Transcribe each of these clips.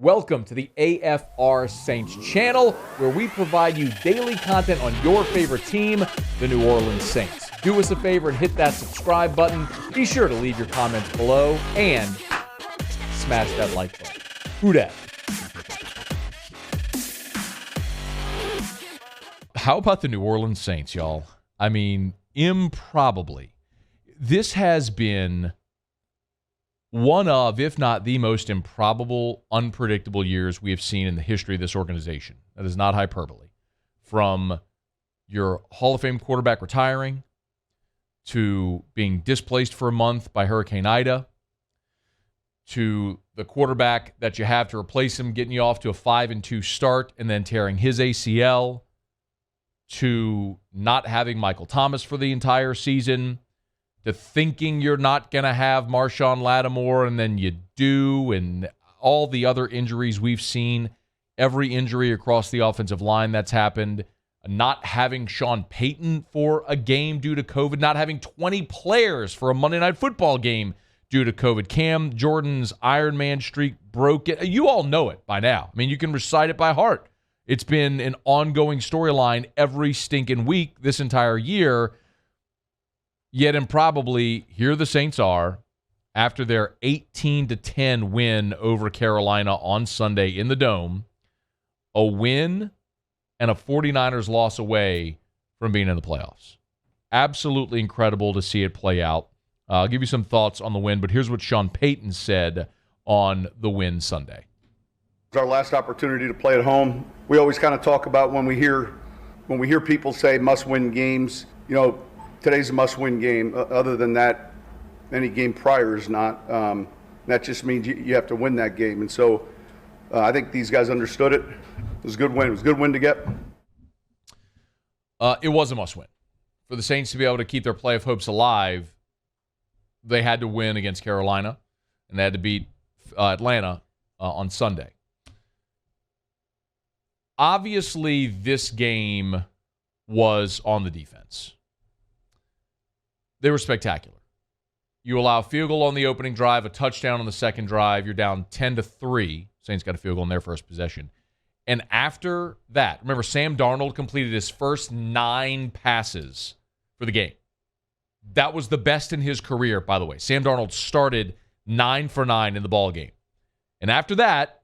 Welcome to the AFR Saints channel, where we provide you daily content on your favorite team, the New Orleans Saints. Do us a favor and hit that subscribe button. Be sure to leave your comments below and smash that like button. Who dat? How about the New Orleans Saints, y'all? I mean, improbably. This has been one of, if not the most improbable, unpredictable years we have seen in the history of this organization. That is not hyperbole. From your Hall of Fame quarterback retiring, to being displaced for a month by Hurricane Ida, to the quarterback that you have to replace him getting you off to a 5-2 start and then tearing his ACL, to not having Michael Thomas for the entire season, to thinking you're not going to have Marshawn Lattimore, and then you do, and all the other injuries we've seen, every injury across the offensive line that's happened, not having Sean Payton for a game due to COVID, not having 20 players for a Monday Night Football game due to COVID. Cam Jordan's Iron Man streak broke it. You all know it by now. I mean, you can recite it by heart. It's been an ongoing storyline every stinking week this entire year. Yet improbably, here the Saints are after their 18-10 win over Carolina on Sunday in the Dome, a win and a 49ers loss away from being in the playoffs. Absolutely incredible to see it play out. I'll give you some thoughts on the win, but here's what Sean Payton said on the win Sunday. It's our last opportunity to play at home. We always kind of talk about when we hear people say must-win games, today's a must-win game. Other than that, any game prior is not. That just means you have to win that game. And so I think these guys understood it. It was a good win. It was a good win to get. It was a must-win. For the Saints to be able to keep their playoff hopes alive, they had to win against Carolina, and they had to beat Atlanta on Sunday. Obviously, this game was on the defense. They were spectacular. You allow a field goal on the opening drive, a touchdown on the second drive. You're down 10-3. Saints got a field goal in their first possession. And after that, remember, Sam Darnold completed his first 9 passes for the game. That was the best in his career, by the way. Sam Darnold started 9 for 9 in the ball game. And after that,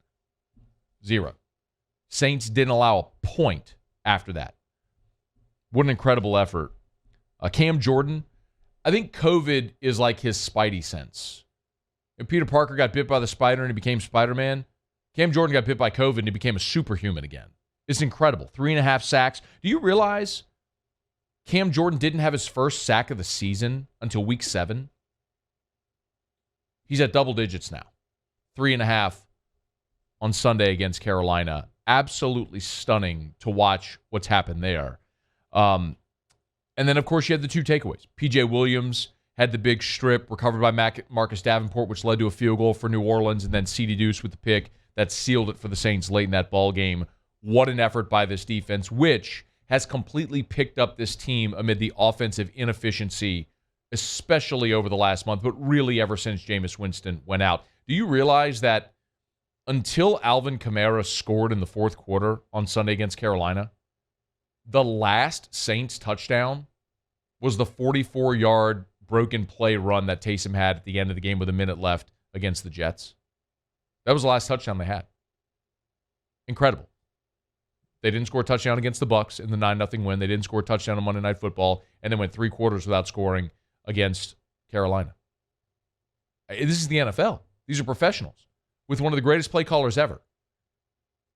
0. Saints didn't allow a point after that. What an incredible effort. Cam Jordan, I think COVID is like his spidey sense. If Peter Parker got bit by the spider and he became Spider-Man, Cam Jordan got bit by COVID and he became a superhuman again. It's incredible. 3.5 sacks. Do you realize Cam Jordan didn't have his first sack of the season until week 7? He's at double digits now. 3.5 on Sunday against Carolina. Absolutely stunning to watch what's happened there. And then, of course, you had the 2 takeaways. P.J. Williams had the big strip recovered by Marcus Davenport, which led to a field goal for New Orleans, and then C.D. Deuce with the pick that sealed it for the Saints late in that ball game. What an effort by this defense, which has completely picked up this team amid the offensive inefficiency, especially over the last month, but really ever since Jameis Winston went out. Do you realize that until Alvin Kamara scored in the fourth quarter on Sunday against Carolina, the last Saints touchdown was the 44-yard broken play run that Taysom had at the end of the game with a minute left against the Jets? That was the last touchdown they had. Incredible. They didn't score a touchdown against the Bucs in the 9-0 win. They didn't score a touchdown on Monday Night Football, and then went 3 quarters without scoring against Carolina. This is the NFL. These are professionals with one of the greatest play callers ever.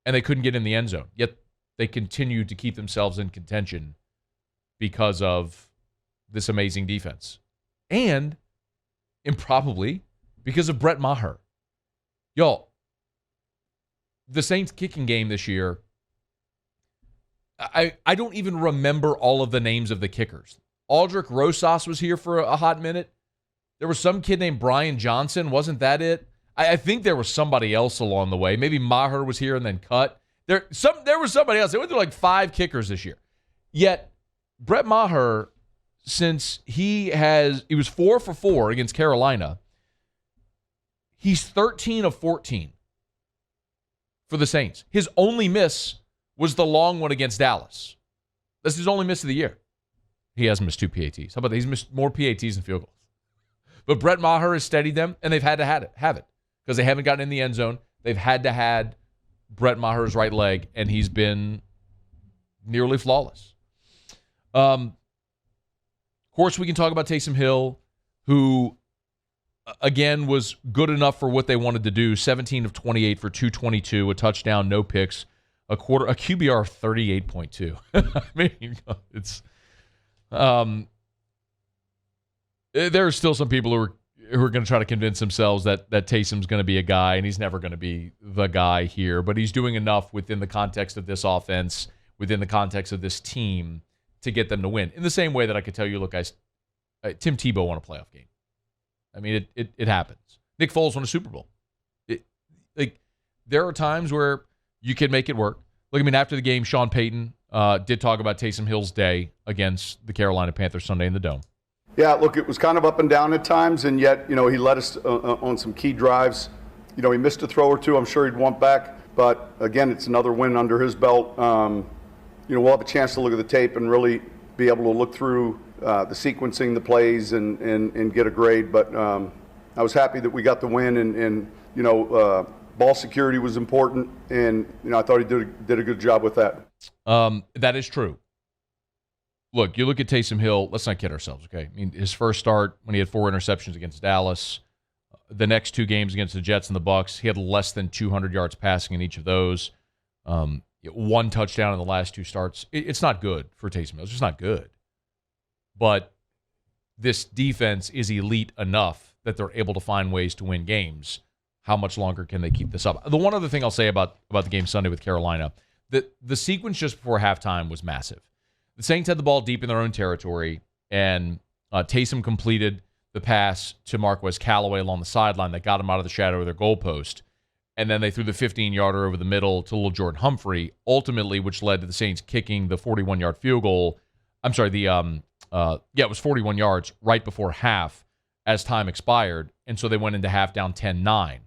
And they couldn't get in the end zone. Yet they continued to keep themselves in contention because of this amazing defense. And, improbably, because of Brett Maher. Y'all, the Saints kicking game this year, I don't even remember all of the names of the kickers. Aldrich Rosas was here for a hot minute. There was some kid named Brian Johnson. Wasn't that it? I think there was somebody else along the way.Maybe Maher was here and then cut. There was somebody else. They went through like 5 kickers this year. Yet, Brett Maher, since he was 4 for 4 against Carolina, he's 13 of 14 for the Saints. His only miss was the long one against Dallas. That's his only miss of the year. He has missed 2 PATs. How about that? He's missed more PATs than field goals. But Brett Maher has steadied them, and they've had to have it because they haven't gotten in the end zone. They've had to had Brett Maher's right leg, and he's been nearly flawless. Of course, we can talk about Taysom Hill, who, again, was good enough for what they wanted to do. 17 of 28 for 222, a touchdown, no picks, a QBR of 38.2. I mean, it's there are still some people who are going to try to convince themselves that Taysom's going to be a guy, and he's never going to be the guy here. But he's doing enough within the context of this offense, within the context of this team, to get them to win. In the same way that I could tell you, look, guys, Tim Tebow won a playoff game. I mean, it happens. Nick Foles won a Super Bowl. There are times where you can make it work. Look, I mean, after the game, Sean Payton did talk about Taysom Hill's day against the Carolina Panthers Sunday in the Dome. Yeah, look, it was kind of up and down at times, and yet, he led us on some key drives. He missed a throw or two. I'm sure he'd want back, but again, it's another win under his belt. We'll have a chance to look at the tape and really be able to look through the sequencing, the plays, and get a grade. But I was happy that we got the win, and ball security was important, and I thought he did a good job with that. That is true. Look, you look at Taysom Hill, let's not kid ourselves, okay? I mean, his first start when he had 4 interceptions against Dallas, the next 2 games against the Jets and the Bucs, he had less than 200 yards passing in each of those. 1 touchdown in the last 2 starts. It's not good for Taysom Hill. It's just not good. But this defense is elite enough that they're able to find ways to win games. How much longer can they keep this up? The one other thing I'll say about the game Sunday with Carolina, the sequence just before halftime was massive. The Saints had the ball deep in their own territory, and Taysom completed the pass to Marquez Callaway along the sideline that got him out of the shadow of their goalpost. And then they threw the 15-yarder over the middle to little Jordan Humphrey, ultimately, which led to the Saints kicking the 41-yard field goal. I'm sorry, it was 41 yards right before half as time expired, and so they went into half down 10-9.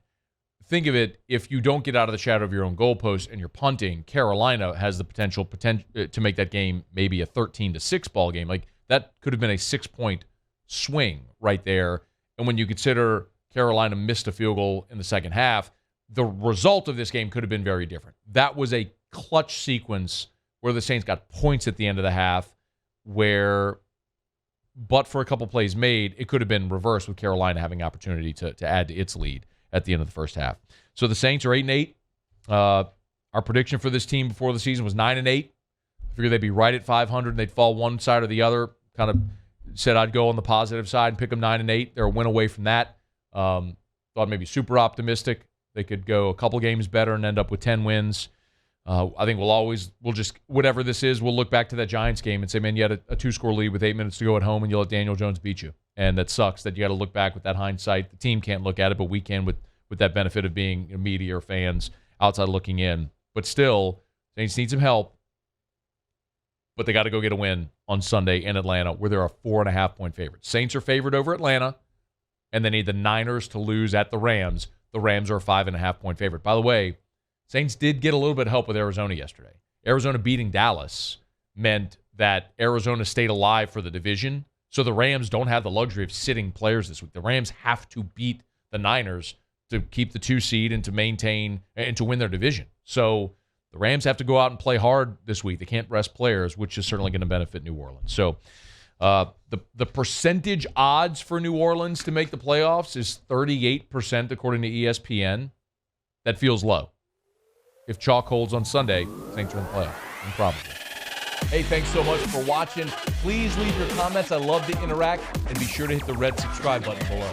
Think of it, if you don't get out of the shadow of your own goalpost and you're punting, Carolina has the potential to make that game maybe a 13-6 ball game. Like, that could have been a 6-point swing right there. And when you consider Carolina missed a field goal in the second half, the result of this game could have been very different. That was a clutch sequence where the Saints got points at the end of the half where, but for a couple plays made, it could have been reversed with Carolina having opportunity to add to its lead at the end of the first half. So the Saints are 8-8. Our prediction for this team before the season was 9-8. I figured they'd be right at 500. They'd fall one side or the other. Kind of said I'd go on the positive side and pick them 9-8. They're a win away from that. Thought maybe super optimistic. They could go a couple games better and end up with 10 wins. I think we'll just, whatever this is, we'll look back to that Giants game and say, man, you had a 2-score lead with 8 minutes to go at home and you let Daniel Jones beat you. And that sucks that you got to look back with that hindsight. The team can't look at it, but we can with that benefit of being media or fans outside looking in. But still, Saints need some help. But they got to go get a win on Sunday in Atlanta, where they're a 4.5-point favorite. Saints are favored over Atlanta, and they need the Niners to lose at the Rams. The Rams are a 5.5-point favorite. By the way, Saints did get a little bit of help with Arizona yesterday. Arizona beating Dallas meant that Arizona stayed alive for the division. So the Rams don't have the luxury of sitting players this week. The Rams have to beat the Niners to keep the 2 seed and to maintain and to win their division. So the Rams have to go out and play hard this week. They can't rest players, which is certainly going to benefit New Orleans. So the percentage odds for New Orleans to make the playoffs is 38% according to ESPN. That feels low. If chalk holds on Sunday, Saints are in the playoff. Improbable. Hey, thanks so much for watching. Please leave your comments. I love to interact. And be sure to hit the red subscribe button below.